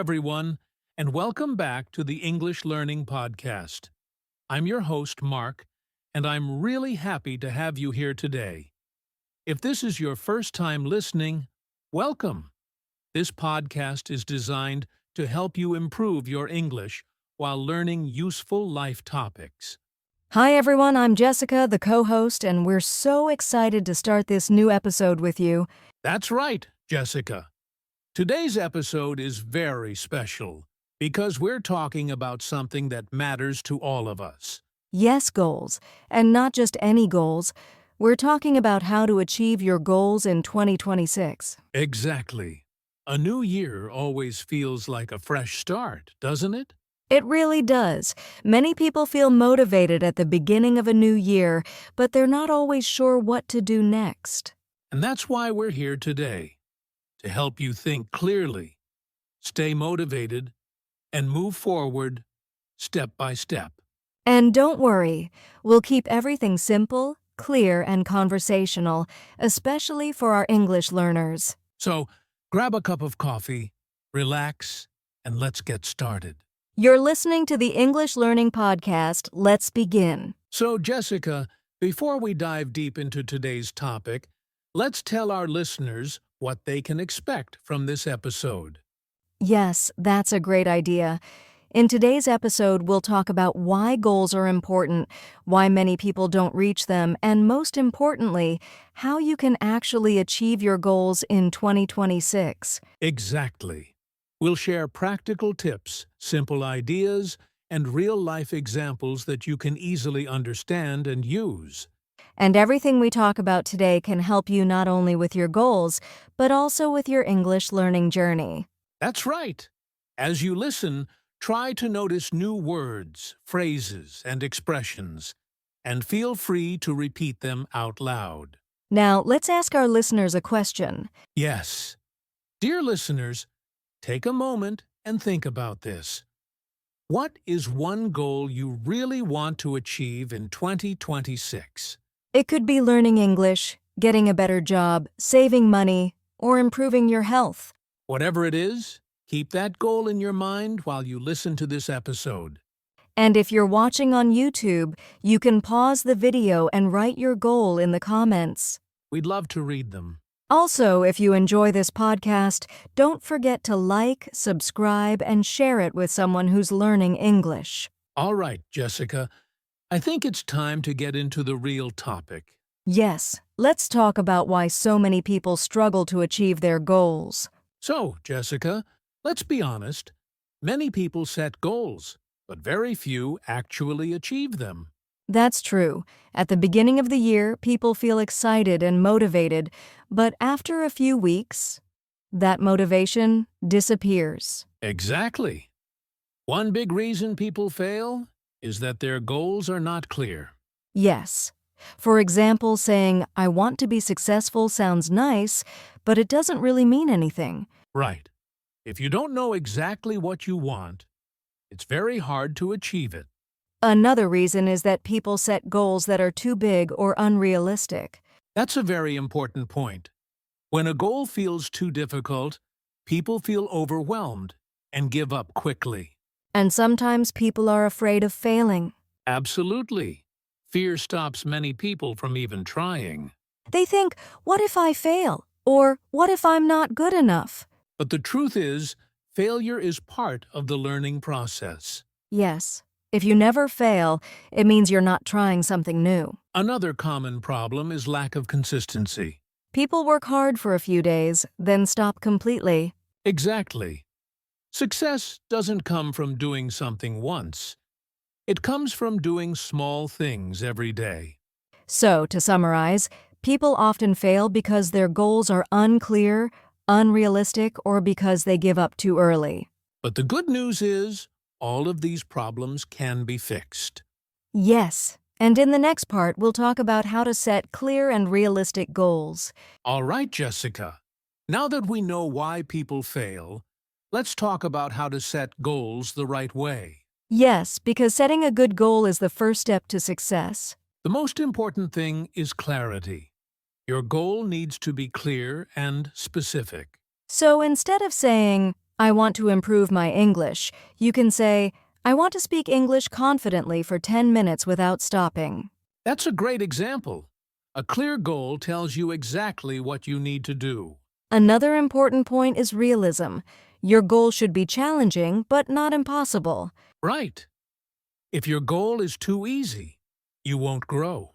everyone, and welcome back to the English Learning Podcast. I'm your host, Mark, and I'm really happy to have you here today. If this is your first time listening, welcome. This podcast is designed to help you improve your English while learning useful life topics. Hi everyone, I'm Jessica, the co-host, and we're so excited to start this new episode with you. That's right, Jessica. Today's episode is very special because we're talking about something that matters to all of us. Yes, goals, and not just any goals. We're talking about how to achieve your goals in 2026. Exactly. A new year always feels like a fresh start, doesn't it? It really does. Many people feel motivated at the beginning of a new year, but they're not always sure what to do next. And that's why we're here today, to help you think clearly, stay motivated, and move forward step by step. And don't worry, we'll keep everything simple, clear, and conversational, especially for our English learners. So, grab a cup of coffee, relax, and let's get started. You're listening to the English Learning Podcast. Let's begin. So, Jessica, before we dive deep into today's topic, let's tell our listeners what they can expect from this episode. Yes, that's a great idea. In today's episode, we'll talk about why goals are important, why many people don't reach them, and most importantly, how you can actually achieve your goals in 2026. Exactly. We'll share practical tips, simple ideas, and real-life examples that you can easily understand and use. And everything we talk about today can help you not only with your goals, but also with your English learning journey. That's right. As you listen, try to notice new words, phrases, and expressions, and feel free to repeat them out loud. Now, let's ask our listeners a question. Yes. Dear listeners, take a moment and think about this. What is one goal you really want to achieve in 2026? It could be learning English, getting a better job, saving money, or improving your health. Whatever it is, keep that goal in your mind while you listen to this episode. And if you're watching on YouTube, you can pause the video and write your goal in the comments. We'd love to read them. Also, if you enjoy this podcast, don't forget to like, subscribe, and share it with someone who's learning English. All right, Jessica, I think it's time to get into the real topic. Yes, let's talk about why so many people struggle to achieve their goals. So, Jessica, let's be honest. Many people set goals, but very few actually achieve them. That's true. At the beginning of the year, people feel excited and motivated, but after a few weeks, that motivation disappears. Exactly. One big reason people fail is that their goals are not clear. Yes. For example, saying, "I want to be successful" sounds nice, but it doesn't really mean anything. Right. If you don't know exactly what you want, it's very hard to achieve it. Another reason is that people set goals that are too big or unrealistic. That's a very important point. When a goal feels too difficult, people feel overwhelmed and give up quickly. And sometimes people are afraid of failing. Absolutely. Fear stops many people from even trying. They think, "What if I fail?" Or, "What if I'm not good enough?" But the truth is, failure is part of the learning process. Yes. If you never fail, it means you're not trying something new. Another common problem is lack of consistency. People work hard for a few days, then stop completely. Exactly. Success doesn't come from doing something once. It comes from doing small things every day. So, to summarize, people often fail because their goals are unclear, unrealistic, or because they give up too early. But the good news is, all of these problems can be fixed. Yes, and in the next part, we'll talk about how to set clear and realistic goals. All right, Jessica. Now that we know why people fail, let's talk about how to set goals the right way. Yes, because setting a good goal is the first step to success. The most important thing is clarity. Your goal needs to be clear and specific. So instead of saying, I want to improve my English. You can say, I want to speak English confidently for 10 minutes without stopping. That's a great example. A clear goal tells you exactly what you need to do. Another important point is realism. Your goal should be challenging, but not impossible. Right. If your goal is too easy, you won't grow.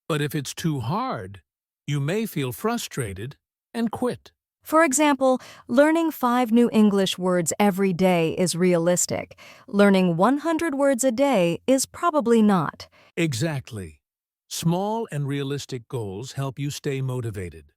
But if it's too hard, you may feel frustrated and quit. For example, learning 5 new English words every day is realistic. Learning 100 words a day is probably not. Exactly. Small and realistic goals help you stay motivated.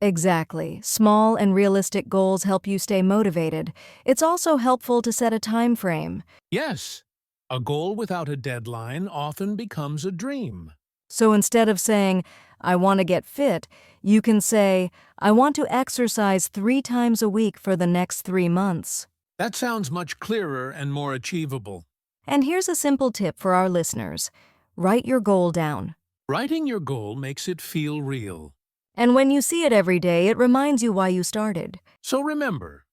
Exactly. Small and realistic goals help you stay motivated. It's also helpful to set a time frame. Yes, a goal without a deadline often becomes a dream. So instead of saying, I want to get fit, you can say, I want to exercise 3 times a week for the next 3 months. That sounds much clearer and more achievable. And here's a simple tip for our listeners. Write your goal down. Writing your goal makes it feel real. And when you see it every day, it reminds you why you started. So remember,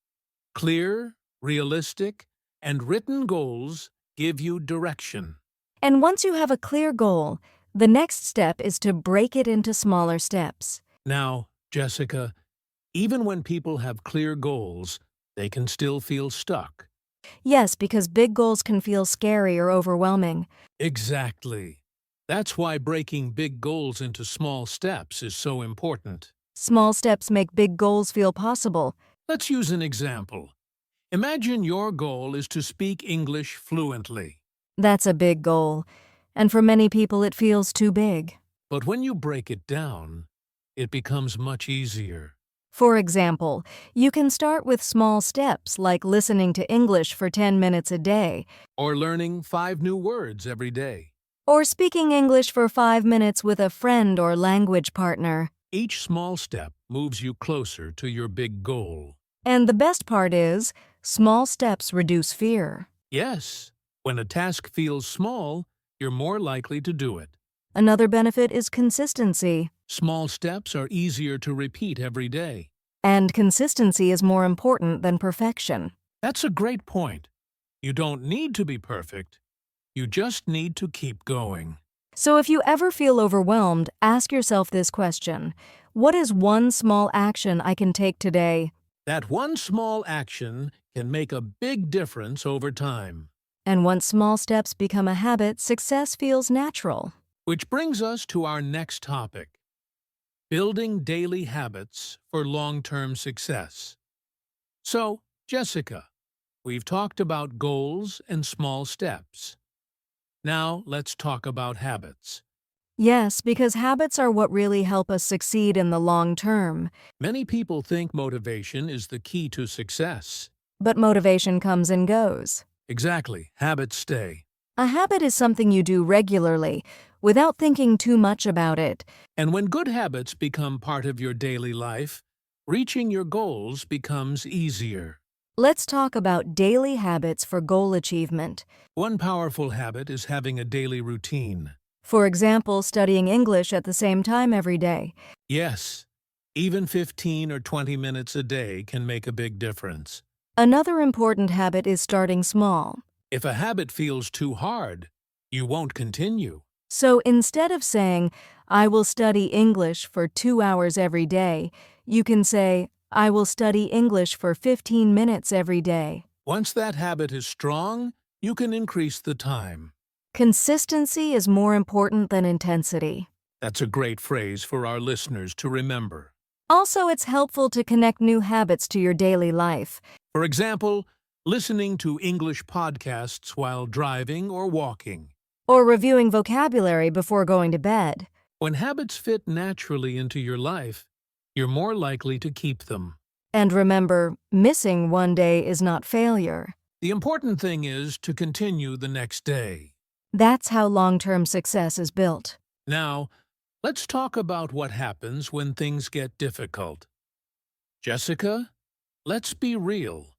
clear, realistic, and written goals give you direction. And once you have a clear goal, the next step is to break it into smaller steps. Now, Jessica, even when people have clear goals, they can still feel stuck. Yes, because big goals can feel scary or overwhelming. Exactly. That's why breaking big goals into small steps is so important. Small steps make big goals feel possible. Let's use an example. Imagine your goal is to speak English fluently. That's a big goal. And for many people, it feels too big. But when you break it down, it becomes much easier. For example, you can start with small steps like listening to English for 10 minutes a day, Or learning 5 new words every day. or speaking English for 5 minutes with a friend or language partner. Each small step moves you closer to your big goal. And the best part is, small steps reduce fear. Yes, when a task feels small, you're more likely to do it. Another benefit is consistency. Small steps are easier to repeat every day. And consistency is more important than perfection. That's a great point. You don't need to be perfect. You just need to keep going. So if you ever feel overwhelmed, ask yourself this question. What is one small action I can take today? That one small action can make a big difference over time. And once small steps become a habit, success feels natural. Which brings us to our next topic: building daily habits for long-term success. So, Jessica, we've talked about goals and small steps. Now, let's talk about habits. Yes, because habits are what really help us succeed in the long term. Many people think motivation is the key to success. But motivation comes and goes. Exactly, habits stay. A habit is something you do regularly, without thinking too much about it. And when good habits become part of your daily life, reaching your goals becomes easier. Let's talk about daily habits for goal achievement. One powerful habit is having a daily routine. For example, studying English at the same time every day. Yes, even 15 or 20 minutes a day can make a big difference. Another important habit is starting small. If a habit feels too hard, you won't continue. So instead of saying, I will study English for 2 hours every day, you can say, I will study English for 15 minutes every day. Once that habit is strong, you can increase the time. Consistency is more important than intensity. That's a great phrase for our listeners to remember. Also, it's helpful to connect new habits to your daily life. For example, listening to English podcasts while driving or walking. Or reviewing vocabulary before going to bed. When habits fit naturally into your life, you're more likely to keep them. And remember, missing one day is not failure. The important thing is to continue the next day. That's how long-term success is built. Now, let's talk about what happens when things get difficult. Jessica, let's be real.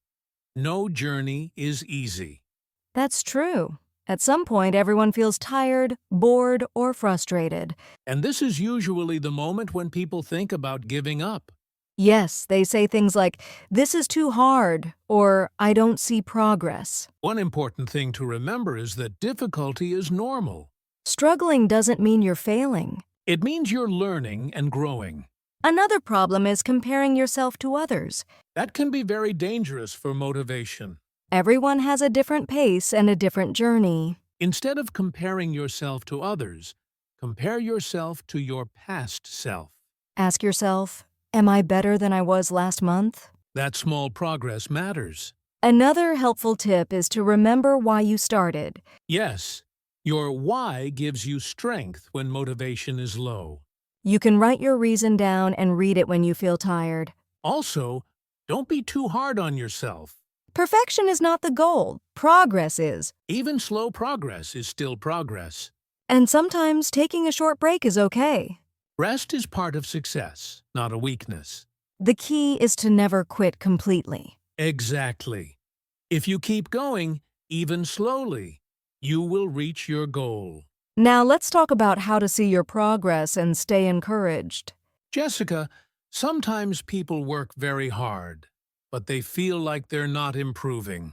No journey is easy. That's true. At some point, everyone feels tired, bored, or frustrated. And this is usually the moment when people think about giving up. Yes, they say things like, "This is too hard," or "I don't see progress." One important thing to remember is that difficulty is normal. Struggling doesn't mean you're failing. It means you're learning and growing. Another problem is comparing yourself to others. That can be very dangerous for motivation. Everyone has a different pace and a different journey. Instead of comparing yourself to others, compare yourself to your past self. Ask yourself, am I better than I was last month? That small progress matters. Another helpful tip is to remember why you started. Yes, your why gives you strength when motivation is low. You can write your reason down and read it when you feel tired. Also, don't be too hard on yourself. Perfection is not the goal. Progress is. Even slow progress is still progress. And sometimes taking a short break is okay. Rest is part of success, not a weakness. The key is to never quit completely. Exactly. If you keep going, even slowly, you will reach your goal. Now let's talk about how to see your progress and stay encouraged. Jessica, sometimes people work very hard, but they feel like they're not improving.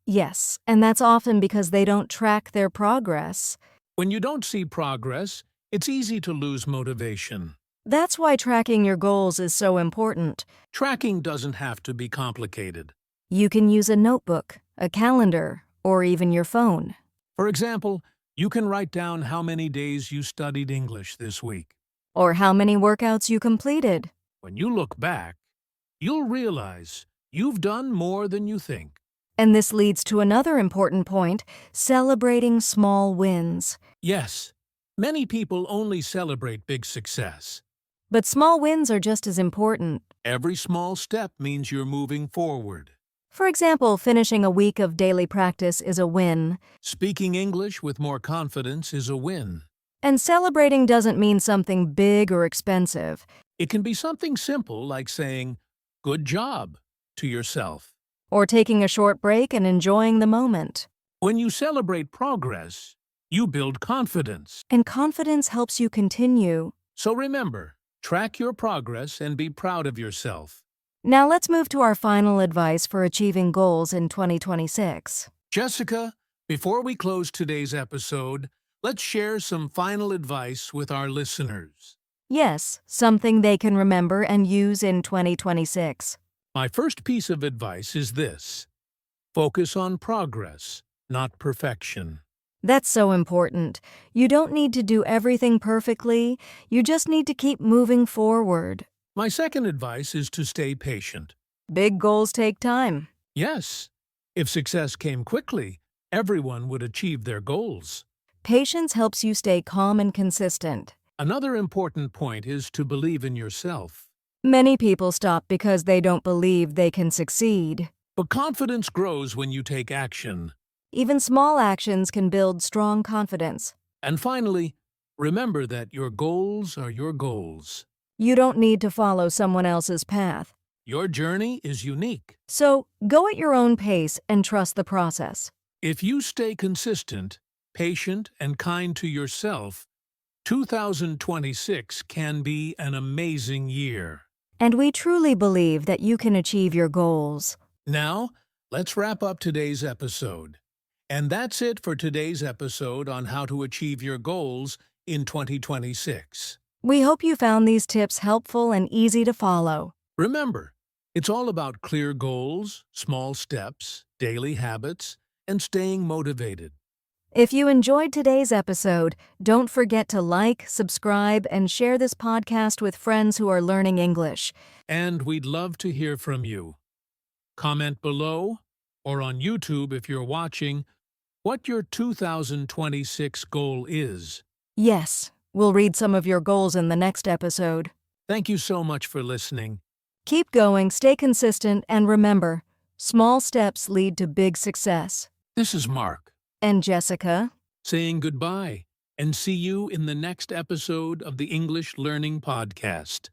Yes, and that's often because they don't track their progress. When you don't see progress, it's easy to lose motivation. That's why tracking your goals is so important. Tracking doesn't have to be complicated. You can use a notebook, a calendar, or even your phone. For example, you can write down how many days you studied English this week. Or how many workouts you completed. When you look back, you'll realize you've done more than you think. And this leads to another important point, celebrating small wins. Yes, many people only celebrate big success. But small wins are just as important. Every small step means you're moving forward. For example, finishing a week of daily practice is a win. Speaking English with more confidence is a win. And celebrating doesn't mean something big or expensive. It can be something simple like saying, "Good job," to yourself. Or taking a short break and enjoying the moment. When you celebrate progress, you build confidence. And confidence helps you continue. So remember, track your progress and be proud of yourself. Now let's move to our final advice for achieving goals in 2026. Jessica, before we close today's episode, let's share some final advice with our listeners. Yes, something they can remember and use in 2026. My first piece of advice is this: focus on progress, not perfection. That's so important. You don't need to do everything perfectly. You just need to keep moving forward. My second advice is to stay patient. Big goals take time. Yes, if success came quickly, everyone would achieve their goals. Patience helps you stay calm and consistent. Another important point is to believe in yourself. Many people stop because they don't believe they can succeed. But confidence grows when you take action. Even small actions can build strong confidence. And finally, remember that your goals are your goals. You don't need to follow someone else's path. Your journey is unique. So go at your own pace and trust the process. If you stay consistent, patient, and kind to yourself, 2026 can be an amazing year. And we truly believe that you can achieve your goals. Now, let's wrap up today's episode. And that's it for today's episode on how to achieve your goals in 2026. We hope you found these tips helpful and easy to follow. Remember, it's all about clear goals, small steps, daily habits, and staying motivated. If you enjoyed today's episode, don't forget to like, subscribe, and share this podcast with friends who are learning English. And we'd love to hear from you. Comment below, or on YouTube if you're watching, what your 2026 goal is. Yes, we'll read some of your goals in the next episode. Thank you so much for listening. Keep going, stay consistent, and remember, small steps lead to big success. This is Mark, And Jessica, saying goodbye, and see you in the next episode of the English Learning Podcast.